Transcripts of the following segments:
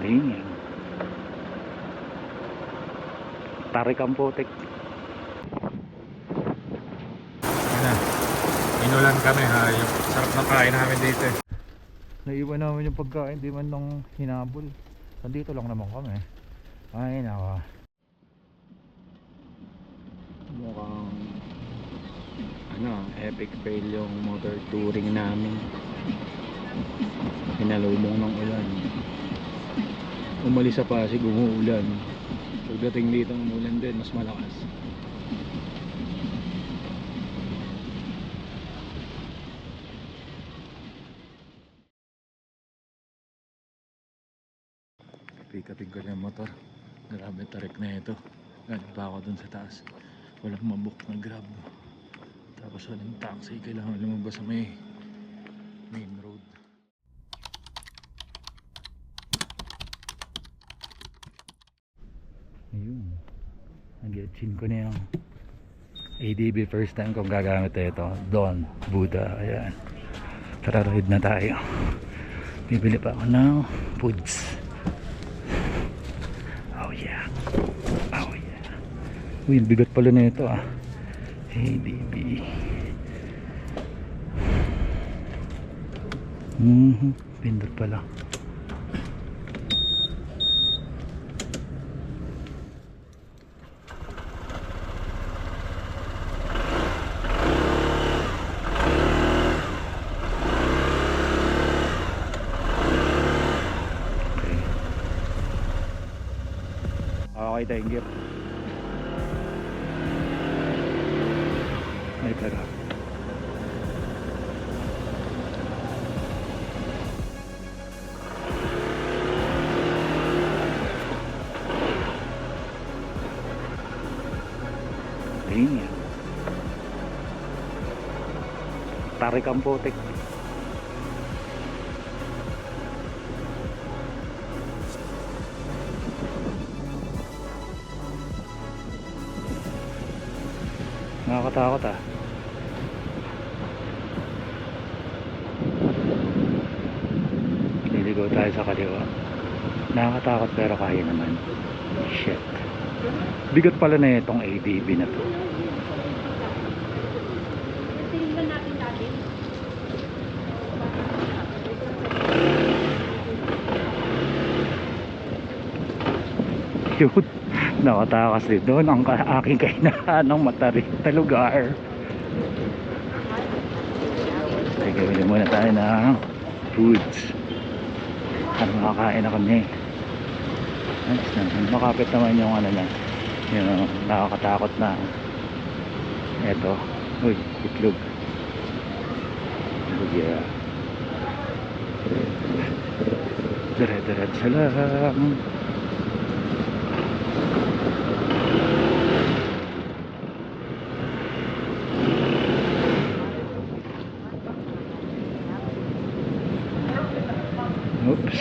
Ayan. Tarik ang putik. Inulan kami ha, yung sarap ng kain namin dito eh. Naiwan namin yung pagkain, di man nung hinabol. Nandito lang naman kami. Ay naka. Mukhang epic fail yung motor touring namin. Pinalubong ng ulan. Umalis sa Pasig, umuulan. Pagdating dito umulan din, mas malakas. Pick-upin ko na yung motor. Grabe tarik na ito. Galing pa ako dun sa taas. Walang mabook na grab. Tapos walang taxi. Kailangan lumabas sa main road. Ayun. Nag-chin ko na yung ADB first time kong gagamit ito. Don Buddha. Ayan. Tara ride na tayo. Bibili pa ako ng foods. Uy, bigat pala na ito ADB. Pindot pala. Okay, thank you. May pera. Ayan. Tarik ang putik. Nakakatakot Liligaw tayo sa kaliwa. Nakakatakot pero kaya naman. Shit. Bigat pala na itong ADB na to. Cute. Nakatakas din doon ang aking kainahan ng matarik na lugar. Sige, bili muna tayo ng foods. Makakain na kami. Nice naman. Makapit naman yung niya. Yung nakakatakot na eto. Uy, itlog. Yeah. Dire-diretso lang. Oops.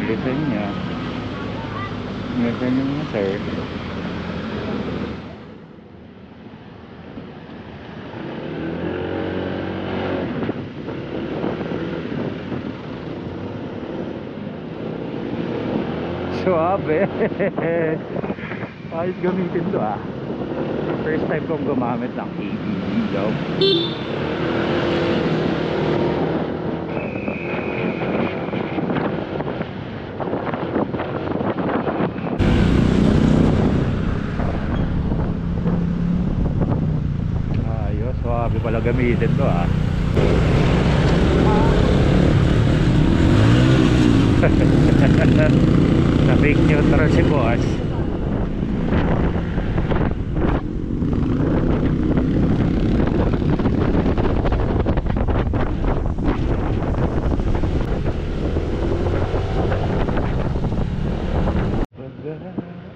Bilisan niya. Bilisan niya mga sir. Suabe. Ayos gamitin to First time kong gumamit ng ADB daw. Ayos, suabe pala gamitin to na fake neutral si boss.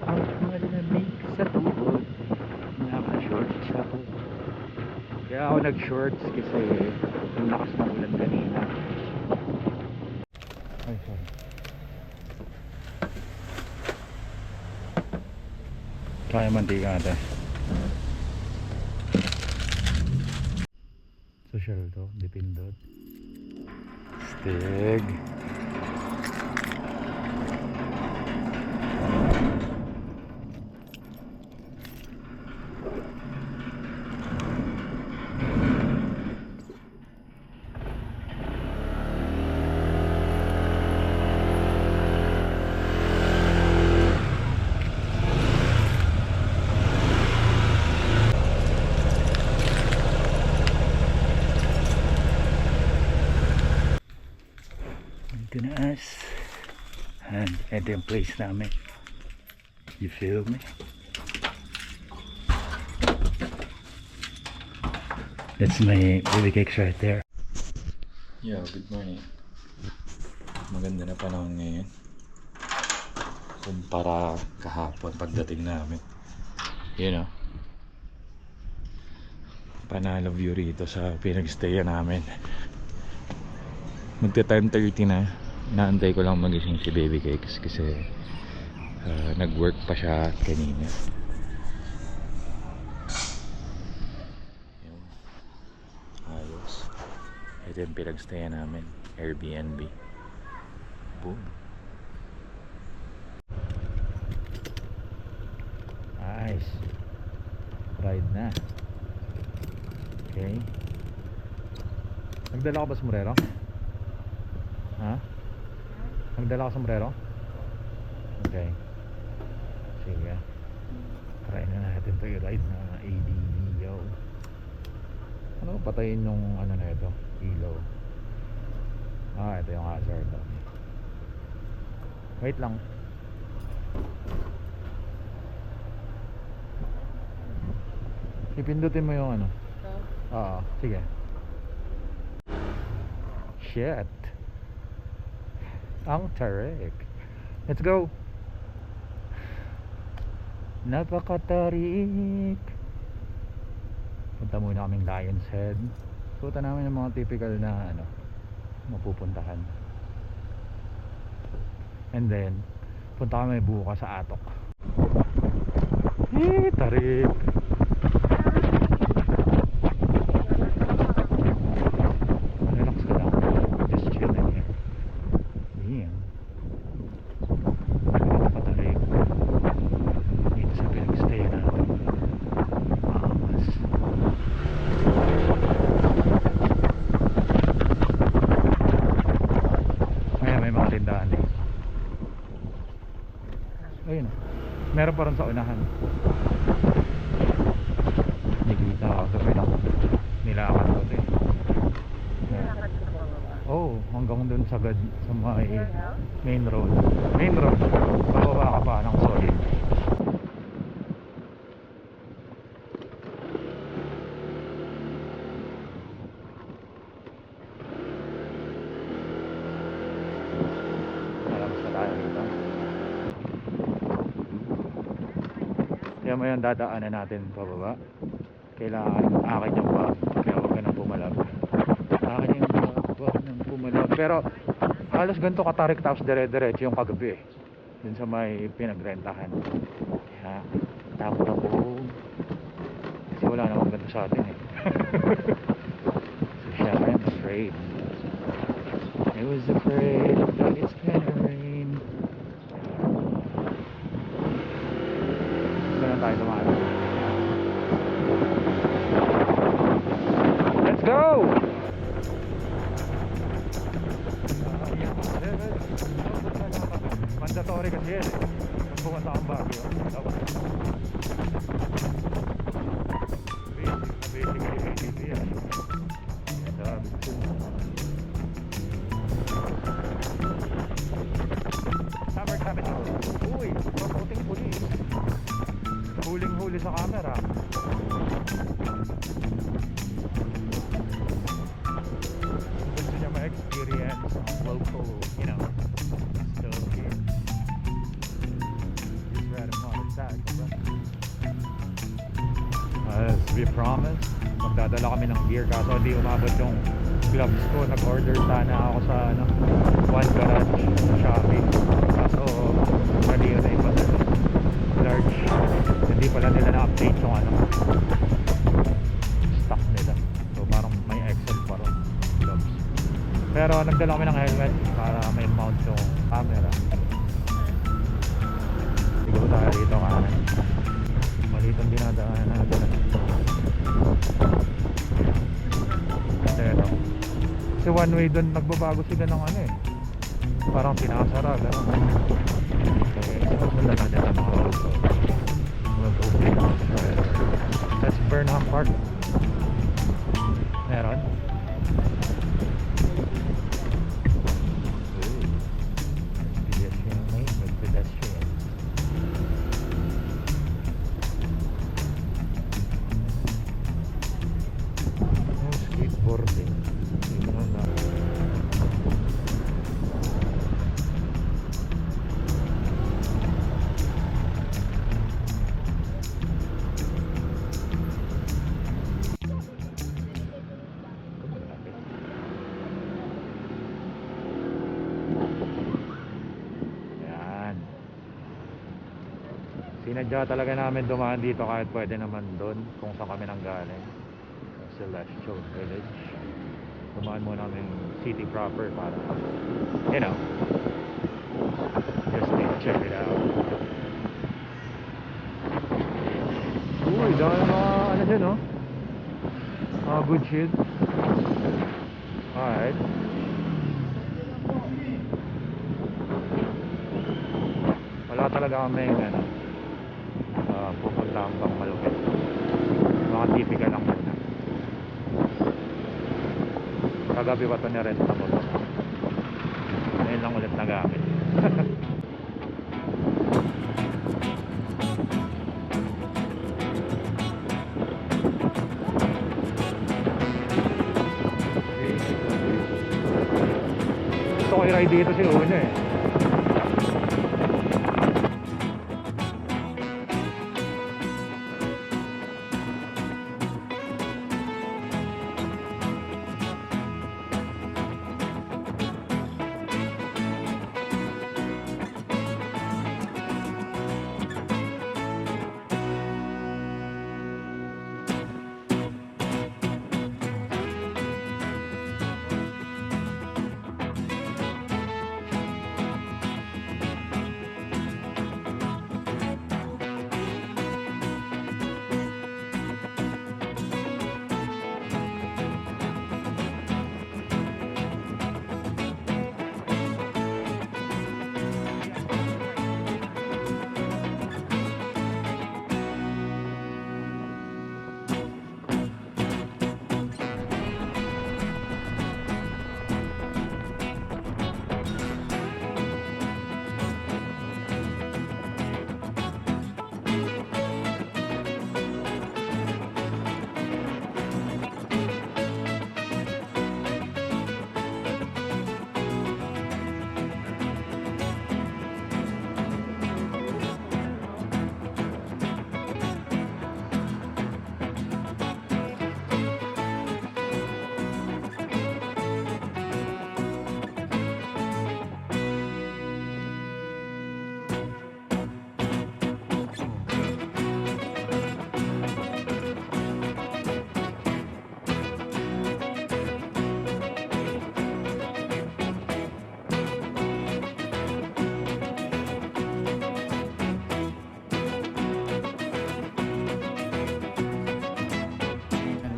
Ang malamig sa tuhod, naka-shorts ako. Kaya ako nag-shorts kasi yung lakas ng ulan kanina. Ay, sorry. Kaya mantika ate. Social to, dipindot. Stig. Ito na as. And ito yung place namin. You feel me? That's my baby cakes right there. Yo, good morning. Maganda na panahon ngayon. Kumpara kahapon pagdating namin. You know. Panalo view rito sa pinagstayan namin. Magta-time 30 na. Inaantay ko lang magising si Baby Cakes kasi nag-work pa siya kanina. Yun. Ayos. Ito yung pinagstayan namin. Airbnb. Boom. Nice. Ride na. Okay. Nagdala ka ba sombrero? Ha? Nagdala ka sombrero? Okay. Sige. Try na natin ito i-ride na ADV, yo. Ano? Patayin yung ano na ito? Ilaw. Ah, ito yung hazard. Wait lang. Ipindutin mo yung ano. Oo, sige. Shit. Ang tarik. Let's go. Napakatarik. Punta muna kaming Lion's Head. Punta namin ng mga typical na ano, mapupuntahan. And then punta kami bukas sa Atok. Tarik. Relax ka lang. Just chilling here. Damn. Napakatarik. Dito sa pinag-stay natin. Maangas. May mga tindahan dito. Ayun. Meron pa rin sa unahan. Nagkita ako sa pinang nilakad ko ito eh. Oh, hanggang dun sa may main road. Main road. Bababa ka pa ng solid. Malabas na tayo dito. Kaya mo yung dadaanan natin pababa. Kailangan akin yung bag. Kaya huwag ka nang pumalag. Akin yung bag. Huwag nang pumalag. Pero halos ganito katarik tapos dire-diretso yung kagabi. Dun sa may pinagrentahan. Kaya tapos ako. Kasi wala namang ganito sa atin eh. So siya, I'm afraid. I was afraid that it's gonna rain. Saan na tayo tumaan? Let's go! Mandatory kasi yan eh. Kung pumunta akong Baguio. Basically ATV yan. Summer capital. Uy, maputing pulis. Huling-huli sa camera. Gusto niya ma-experience ang local, you know, stuff here. Just read him on his tag. As we promised, magdadala kami ng gear kaso hindi umabot yung gloves ko. Nag-order sana ako sa ano, One Garage. Pero nagdala kami ng helmet para may mount yung camera. Siguro tayo dito kanan. Maliit ang dinadaanan natin. Pero kasi one way doon nagbabago sila ng ano eh. Parang pinakasara, gano'n. Okay, wala na dyan ang mga auto. That's Burnham Park. Meron. Pedestrian lane with pedestrian. No skateboarding. Tingnan na. Ayan. Sinadya talaga namin dumaan dito kahit pwede naman doon kung saan kami nanggaling. Celestial Village. Dumaan muna namin city proper para, you know, just to check it out. Uy, dahil mga ano dyan, no? Mga good shit. Alright. Wala talaga kami ano, pupunta ang bang malupit. Mga typical lang muna. Kagabi pa ito nirenta mo to. Ngayon lang ulit nagamit. Gusto ko i-ride dito si Uno eh.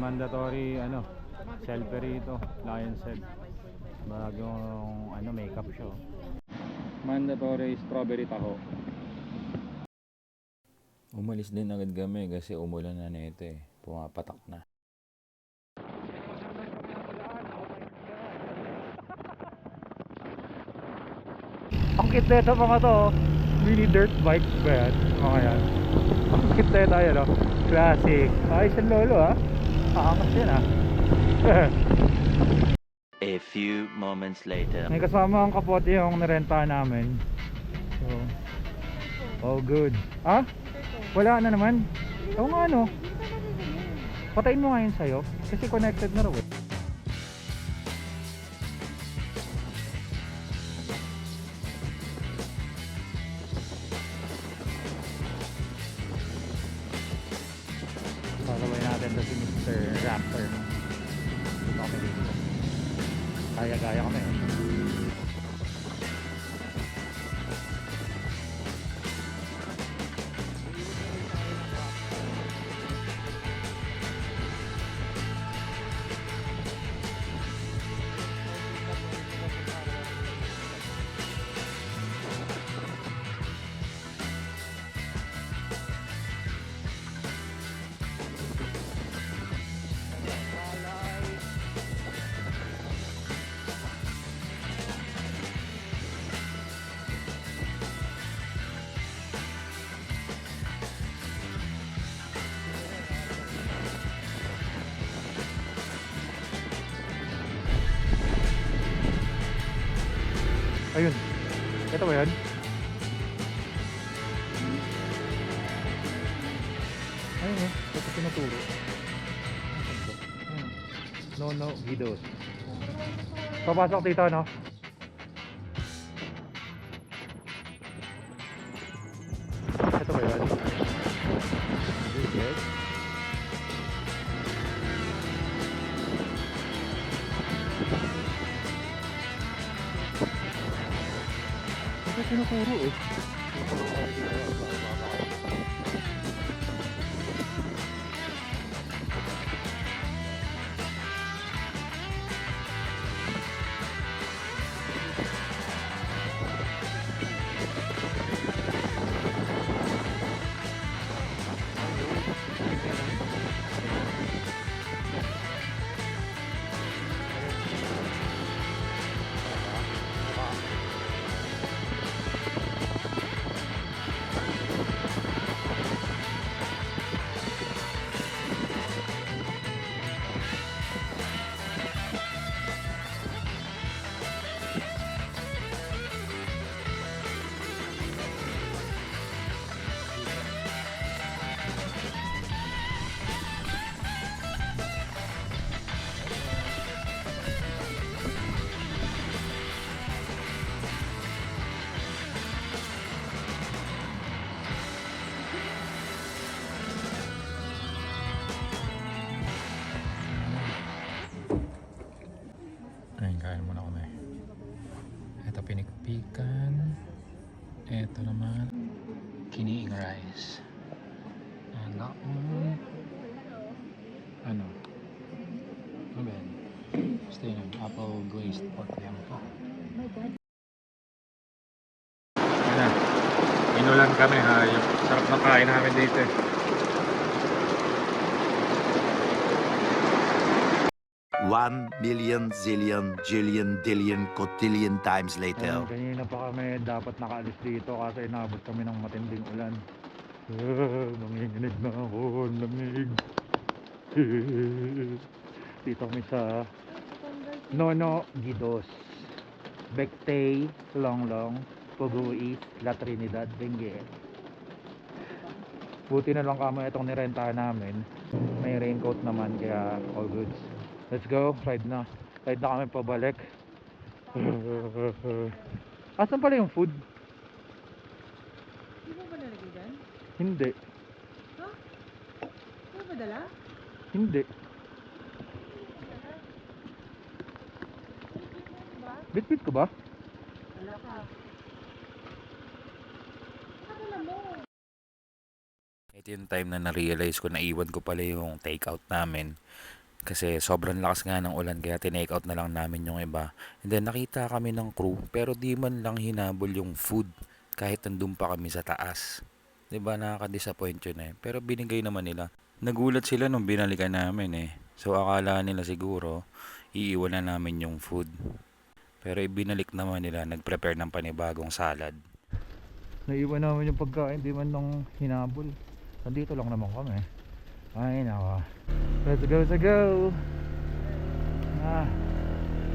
Mandatory ano, selfie rito, Lion's Head. Bagong ano, makeup show. Mandatory strawberry taho. Umalis din agad kami kasi umulan na nito eh. Pumapatak na. Ang cute nito mga to, mini dirt bike ba yan? Mga yan. Ang cute nito tayo, no? Classic. Ayos ang lolo ha. Aangas yan ha. A few moments later. May kasama ang kapote yung nirenta namin. So, oh good. Ah? Wala na naman? Oo nga no. Patayin mo nga yun sa'yo. Kasi connected na raw eh. Sasabay natin sa si Mr. Raptor. Dito kami dito. Kaya-kaya kami. Ayun. Ito ba yan? Ayun eh. Ito tinuturo. Ayun. No Guidos. Papasok dito, no? Ito ba yan? Yes. Ito tinuturo eh. Ayun, kain muna kami. Ito pinikpikan. Ito naman kiniing rice. And that one, ano ba yan? Stay na, apple glazed pork yam po. Ayan na, inulan kami ha. Yung sarap na kain namin dito eh. 1,000,000 zillion jillion dillion cotillion times later. Kanina pa kami dapat nakaalis dito kasi inabot kami ng matinding ulan. Nanginginig na ako, lamig. Dito kami sa Nono Guidos, Bectay, Longlong, Pugu East, La Trinidad, Benguet. Buti na lang kamo itong nirentahan namin. May raincoat naman kaya all goods. Let's go, ride na kami pabalik. Asan pala yung food? Hindi mo ba nalagay dyan? Hindi. Ha? Hindi mo ba dala? Hindi. Ba? Bitbit ko ba? Wala ka. Saka dala mo. Ito yung time na na-realize ko na iwan ko pala yung take-out namin. Kasi sobrang lakas nga ng ulan kaya tinake out na lang namin yung iba. And then nakita kami ng crew pero di man lang hinabol yung food kahit nandun pa kami sa taas. Diba nakaka-disappoint yun eh. Pero binigay naman nila. Nagulat sila nung binalikan namin eh. So akala nila siguro iiwan na namin yung food. Pero ibinalik naman nila, nag-prepare ng panibagong salad. Naiwan namin yung pagkain, di man lang hinabol. Nandito lang naman kami. Ay nako. Let's go.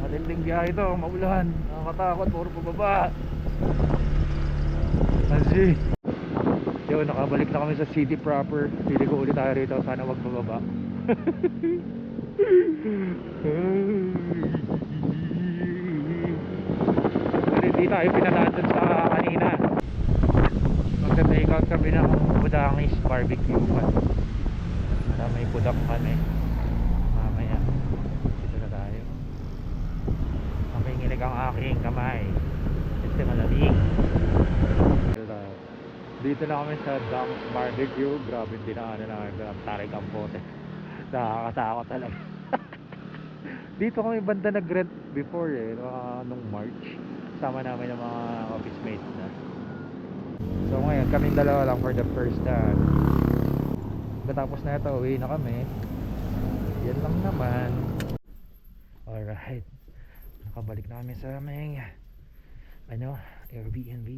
Matinding biyahe ito, maulan. Nakakatakot, puro pababa. Kasi yun, nakabalik na kami sa city proper. Pili ko ulit tayo rito, sana wag bababa. Pero hindi tayo pinadaan dun sa kanina. Magta-take out kami ng Budangis barbecue pan. Para may pudak kami mamaya. Dito na tayo. Makinginig ang aking kamay kasi malamig. Dito na kami sa Dump's Barbecue. Grabe din na tarik ang pote. Nakakatakot talaga. Dito kami banda nag-rent before nung March. Sama namin ng mga office mates na. So ngayon kaming dalawa lang for the first time. Matapos na ito, uwi na kami. Yan lang naman. Alright, nakabalik na kami sa aming Airbnb.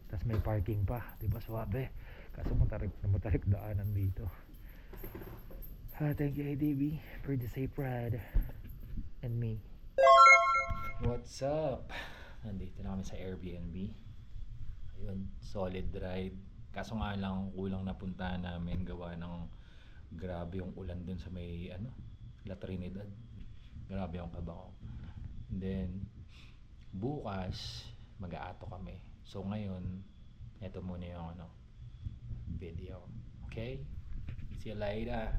Tapos may parking pa, diba swabe? Kaso matarik daanan dito. Thank you ADB for the safe ride and me. What's up? Nandito na kami sa Airbnb. Ayun, solid ride. Kaso nga lang kulang na puntahan namin gawa ng grabe yung ulan dun sa may La Trinidad. Grabe yung kabaho. And then bukas mag-aato kami. So ngayon ito muna yung video. Okay? See you later.